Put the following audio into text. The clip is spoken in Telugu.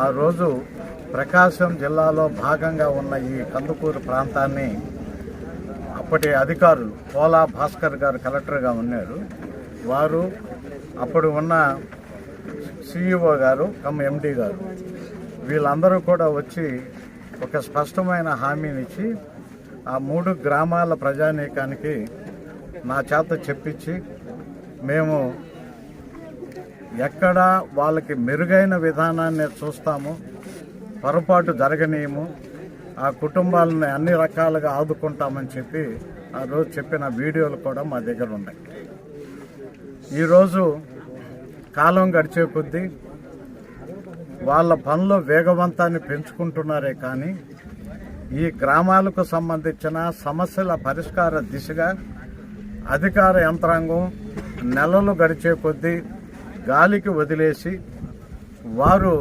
ఆ రోజు ప్రకాశం జిల్లాలో భాగంగా ఉన్న ఈ కందుకూరు ప్రాంతాన్ని అప్పటి అధికారులు పోలా భాస్కర్ గారు కలెక్టర్గా ఉన్నారు. వారు అప్పుడు ఉన్న సిఇఓ గారు ఎండి గారు వీళ్ళందరూ కూడా వచ్చి ఒక స్పష్టమైన హామీనిచ్చి ఆ 3 గ్రామాల ప్రజానీకానికి నా చేత చెప్పించి మేము ఎక్కడ వాళ్ళకి మెరుగైన విధానాన్ని చూస్తాము, పొరపాటు జరగనీయము, ఆ కుటుంబాలను అన్ని రకాలుగా ఆదుకుంటామని చెప్పి ఆ రోజు చెప్పిన వీడియోలు కూడా మా దగ్గర ఉన్నాయి. ఈరోజు కాలం గడిచే కొద్దీ వాళ్ళ పనుల వేగవంతాన్ని పెంచుకుంటున్నారే కానీ ఈ గ్రామాలకు సంబంధించిన సమస్యల పరిష్కార దిశగా అధికార యంత్రాంగం నెలలు గడిచే కొద్దీ గాలికి వదిలేసి వారు